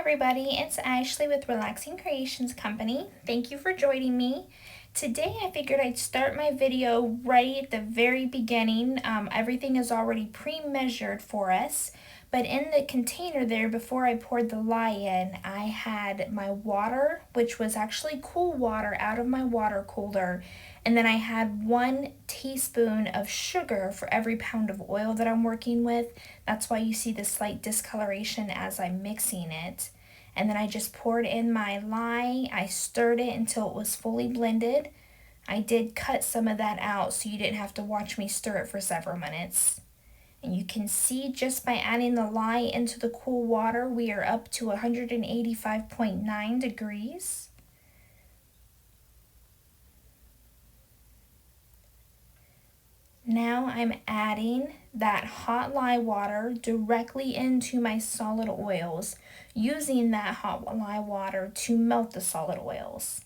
everybody, it's Ashley with Relaxing Creations Company. Thank you for joining me. Today I figured I'd start my video right at the very beginning. Everything is already pre-measured for us, but in the container there before I poured the lye in, I had my water, which was actually cool water out of my water cooler, and then I had 1 teaspoon of sugar for every pound of oil that I'm working with. That's why you see the slight discoloration as I'm mixing it. And then I just poured in my lye. I stirred it until it was fully blended. I did cut some of that out so you didn't have to watch me stir it for several minutes. And you can see just by adding the lye into the cool water, we are up to 185.9 degrees. Now I'm adding that hot lye water directly into my solid oils, using that hot lye water to melt the solid oils.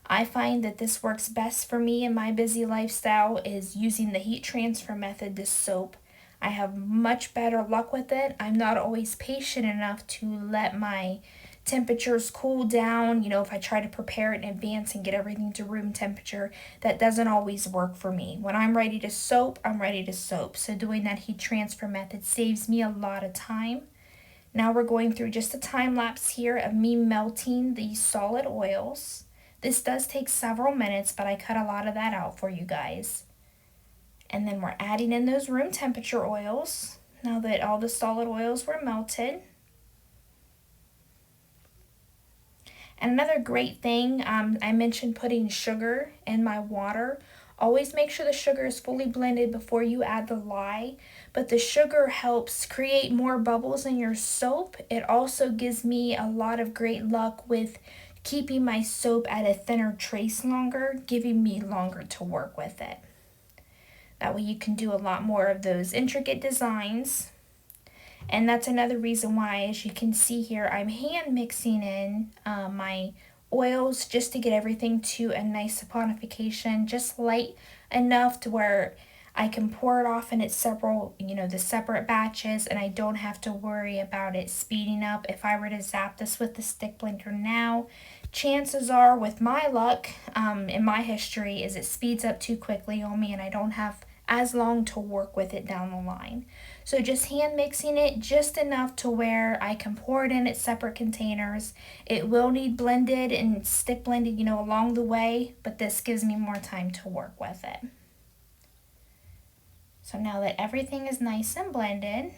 I find that this works best for me in my busy lifestyle is using the heat transfer method, this soap. I have much better luck with it. I'm not always patient enough to let my temperatures cool down. You know, if I try to prepare it in advance and get everything to room temperature, that doesn't always work for me. When I'm ready to soap, I'm ready to soap. So doing that heat transfer method saves me a lot of time. Now we're going through just a time lapse here of me melting these solid oils. This does take several minutes, but I cut a lot of that out for you guys. And then we're adding in those room temperature oils now that all the solid oils were melted. And another great thing, I mentioned putting sugar in my water. Always make sure the sugar is fully blended before you add the lye. But the sugar helps create more bubbles in your soap. It also gives me a lot of great luck with keeping my soap at a thinner trace longer, giving me longer to work with it. That way you can do a lot more of those intricate designs. And that's another reason why, as you can see here, I'm hand mixing in my oils just to get everything to a nice saponification, just light enough to where I can pour it off in its several, the separate batches, and I don't have to worry about it speeding up. If I were to zap this with the stick blender now, chances are, with my luck, in my history, is it speeds up too quickly on me and I don't have as long to work with it down the line. So just hand mixing it just enough to where I can pour it in its separate containers. It will need blended and stick blended, along the way, but this gives me more time to work with it. So now that everything is nice and blended,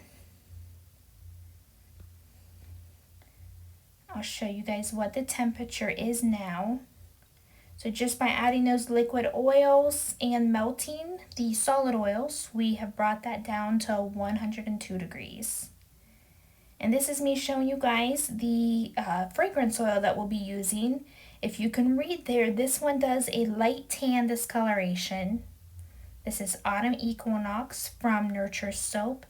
I'll show you guys what the temperature is now. So just by adding those liquid oils and melting the solid oils, we have brought that down to 102 degrees. And this is me showing you guys the fragrance oil that we'll be using. If you can read there, this one does a light tan discoloration. This is Autumn Equinox from Nuture Soap,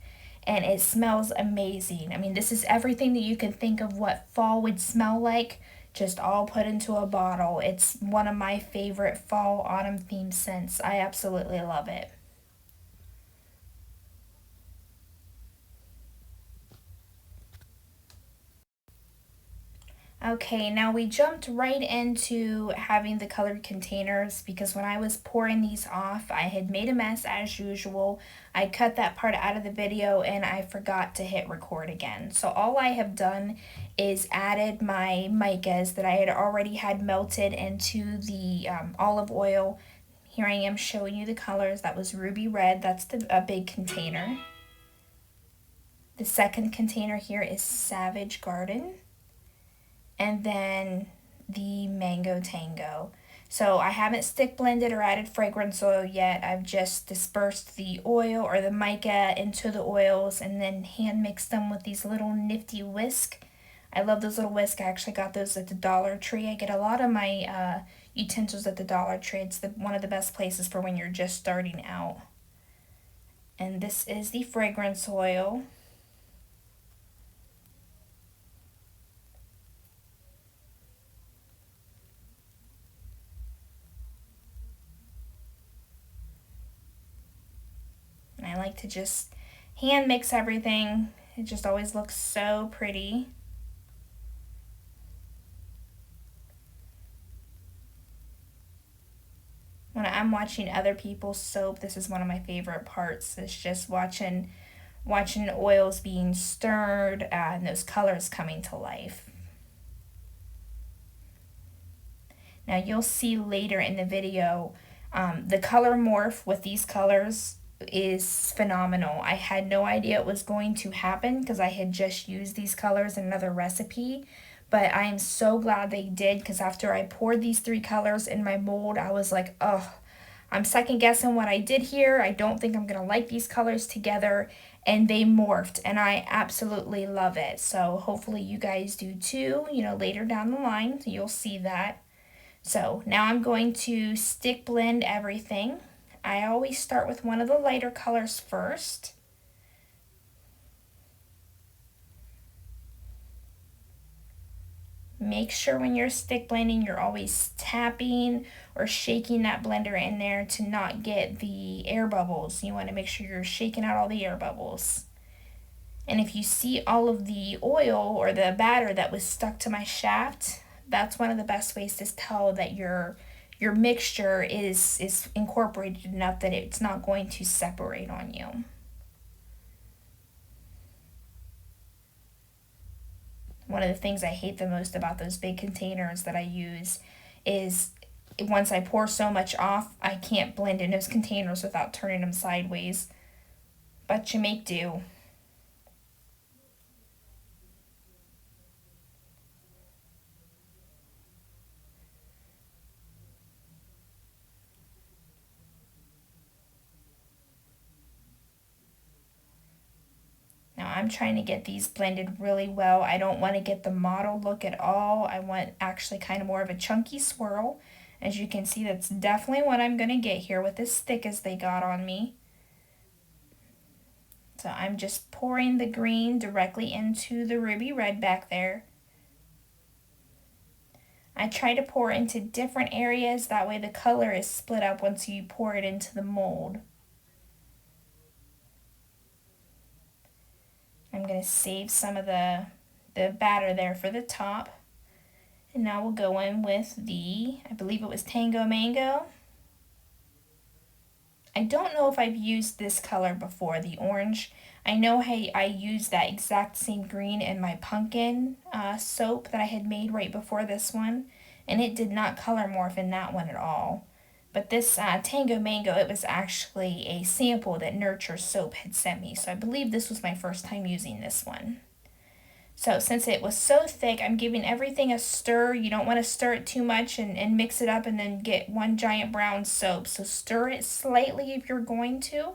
and it smells amazing. I mean, this is everything that you can think of what fall would smell like, just all put into a bottle. It's one of my favorite fall autumn themed scents. I absolutely love it. Okay, now we jumped right into having the colored containers because when I was pouring these off, I had made a mess as usual. I cut that part out of the video and I forgot to hit record again. So all I have done is added my micas that I had already had melted into the olive oil. Here I am showing you the colors. That was ruby red. That's a big container. The second container here is Savage Garden. And then the Mango Tango. So I haven't stick blended or added fragrance oil yet. I've just dispersed the oil or the mica into the oils and then hand mixed them with these little nifty whisk. I love those little whisk. I actually got those at the Dollar Tree. I get a lot of my utensils at the Dollar Tree. It's one of the best places for when you're just starting out. And this is the fragrance oil. And I like to just hand mix everything. It just always looks so pretty. When I'm watching other people's soap, this is one of my favorite parts. It's just watching oils being stirred and those colors coming to life. Now you'll see later in the video, the color morph with these colors is phenomenal. I had no idea it was going to happen because I had just used these colors in another recipe, but I am so glad they did, because after I poured these three colors in my mold, I was like, oh, I'm second guessing what I did here. I don't think I'm gonna like these colors together, and they morphed, and I absolutely love it. So hopefully you guys do too, later down the line, so you'll see that. So now I'm going to stick blend everything. I always start with one of the lighter colors first. Make sure when you're stick blending, you're always tapping or shaking that blender in there to not get the air bubbles. You want to make sure you're shaking out all the air bubbles. And if you see all of the oil or the batter that was stuck to my shaft, that's one of the best ways to tell that your mixture is incorporated enough that it's not going to separate on you. One of the things I hate the most about those big containers that I use is once I pour so much off, I can't blend in those containers without turning them sideways. But you make do. Now I'm trying to get these blended really well. I don't want to get the mottled look at all. I want actually kind of more of a chunky swirl. As you can see, that's definitely what I'm going to get here with as thick as they got on me. So I'm just pouring the green directly into the ruby red back there. I try to pour into different areas, that way the color is split up once you pour it into the mold. I'm going to save some of the batter there for the top. And now we'll go in with I believe it was Tango Mango. I don't know if I've used this color before, the orange. I know I used that exact same green in my pumpkin soap that I had made right before this one, and it did not color morph in that one at all. But this Tango Mango, it was actually a sample that Nuture Soap had sent me, so I believe this was my first time using this one. So since it was so thick, I'm giving everything a stir. You don't want to stir it too much and mix it up and then get one giant brown soap. So stir it slightly if you're going to.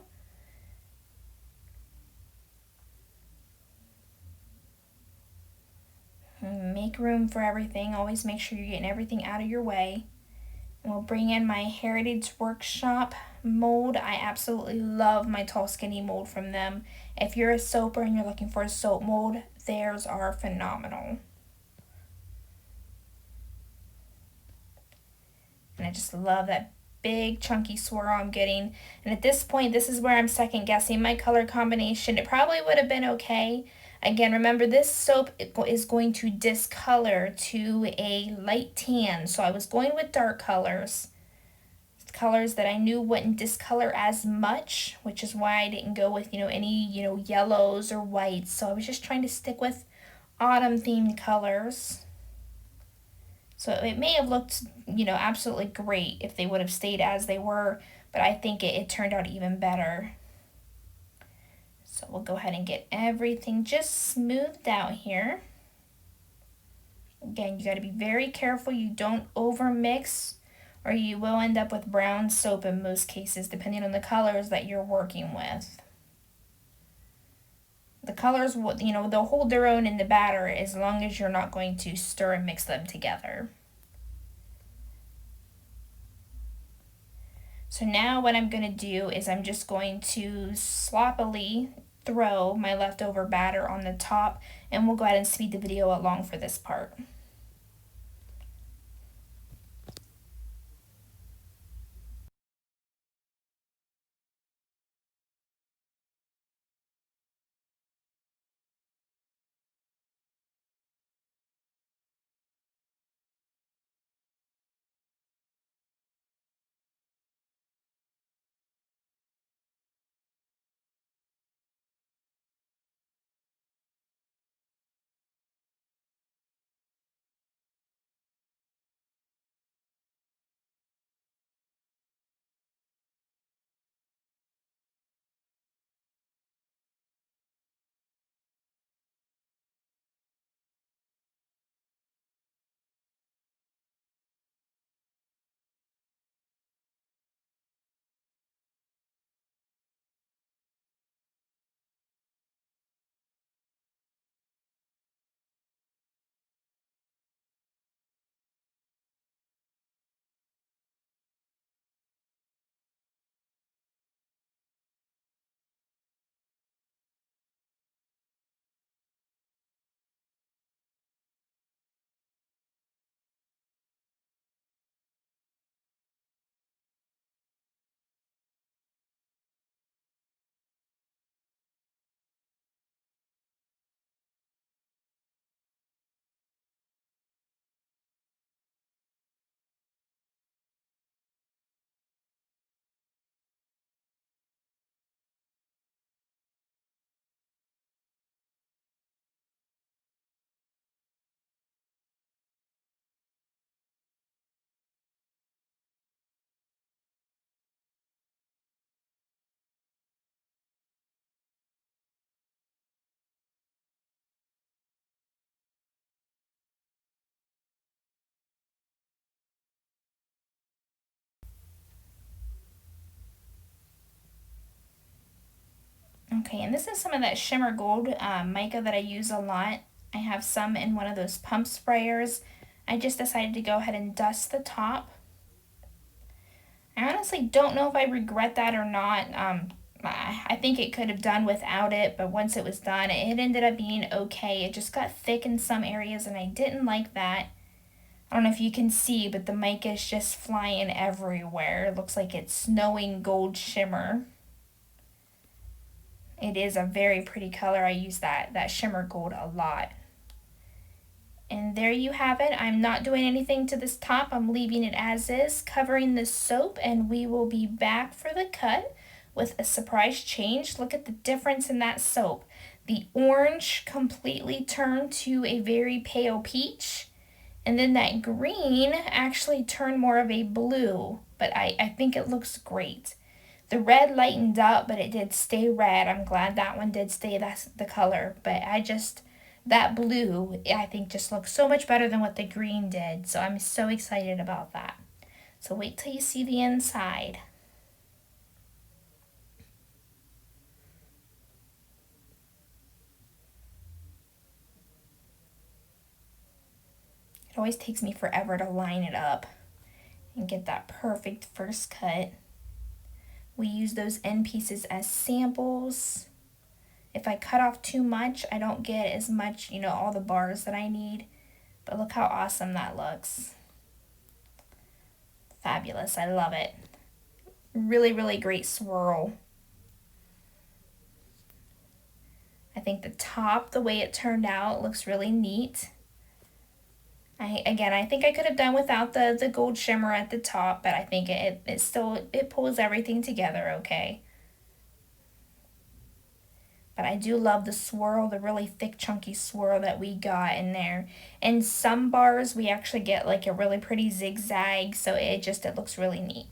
Make room for everything. Always make sure you're getting everything out of your way. And we'll bring in my Heritage Workshop mold. I absolutely love my Tall Skinny mold from them. If you're a soaper and you're looking for a soap mold, theirs are phenomenal. And I just love that big chunky swirl I'm getting. And at this point, this is where I'm second guessing my color combination. It probably would have been okay. Again, remember this soap is going to discolor to a light tan. So I was going with dark colors that I knew wouldn't discolor as much, which is why I didn't go with, any, yellows or whites. So I was just trying to stick with autumn themed colors. So it may have looked, absolutely great if they would have stayed as they were, but I think it turned out even better. So we'll go ahead and get everything just smoothed out here. Again, you got to be very careful you don't over mix, or you will end up with brown soap in most cases, depending on the colors that you're working with. The colors, they'll hold their own in the batter as long as you're not going to stir and mix them together. So now what I'm going to do is I'm just going to sloppily throw my leftover batter on the top, and we'll go ahead and speed the video along for this part. Okay, and this is some of that shimmer gold mica that I use a lot. I have some in one of those pump sprayers. I just decided to go ahead and dust the top. I honestly don't know if I regret that or not. I think it could have done without it, but once it was done, it ended up being okay. It just got thick in some areas, and I didn't like that. I don't know if you can see, but the mica is just flying everywhere. It looks like it's snowing gold shimmer. It is a very pretty color. I use that shimmer gold a lot. And there you have it. I'm not doing anything to this top. I'm leaving it as is, covering the soap, and we will be back for the cut with a surprise change. Look at the difference in that soap. The orange completely turned to a very pale peach, and then that green actually turned more of a blue, but I think it looks great. The red lightened up, but it did stay red. I'm glad that one did stay that's the color, but that blue, I think, just looks so much better than what the green did. So I'm so excited about that. So wait till you see the inside. It always takes me forever to line it up and get that perfect first cut. We use those end pieces as samples. If I cut off too much, I don't get as much, all the bars that I need. But look how awesome that looks. Fabulous. I love it. Really, really great swirl. I think the top, the way it turned out, looks really neat. I think I could have done without the gold shimmer at the top, but I think it still pulls everything together okay. But I do love the swirl, the really thick chunky swirl that we got in there. In some bars we actually get like a really pretty zigzag, so it looks really neat.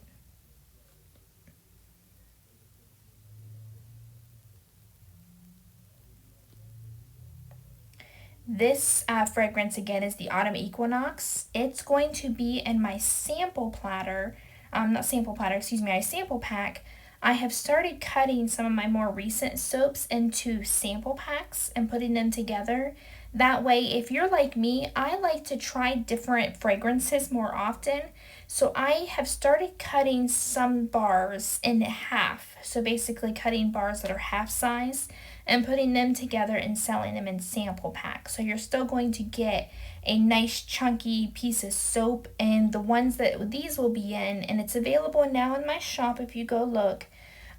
This fragrance again is the Autumn Equinox. It's going to be in my sample platter, not sample platter, excuse me, my sample pack. I have started cutting some of my more recent soaps into sample packs and putting them together. That way, if you're like me, I like to try different fragrances more often. So I have started cutting some bars in half. So basically cutting bars that are half size and putting them together and selling them in sample packs. So you're still going to get a nice chunky piece of soap, and the ones that these will be in, and it's available now in my shop if you go look.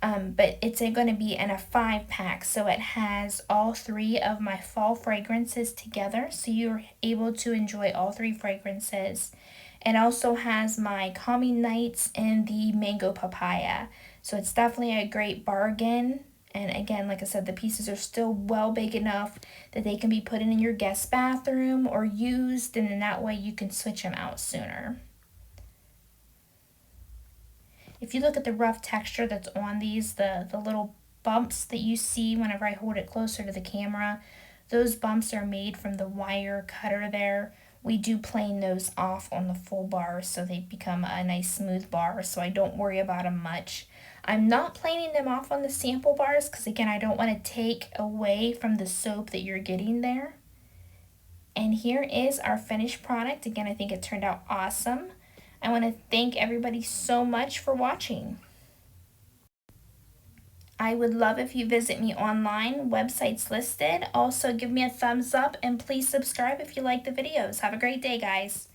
But it's going to be in a 5-pack, so it has all 3 of my fall fragrances together, so you're able to enjoy all 3 fragrances. It also has my Calming Nights and the Mango Papaya, so it's definitely a great bargain. And again, like I said, the pieces are still well big enough that they can be put in your guest bathroom or used, and in that way you can switch them out sooner. If you look at the rough texture that's on these, the little bumps that you see whenever I hold it closer to the camera, those bumps are made from the wire cutter there. We do plane those off on the full bar so they become a nice smooth bar, so I don't worry about them much. I'm not planing them off on the sample bars because, again, I don't want to take away from the soap that you're getting there. And here is our finished product. Again, I think it turned out awesome. I want to thank everybody so much for watching. I would love if you visit me online, websites listed. Also, give me a thumbs up and please subscribe if you like the videos. Have a great day, guys.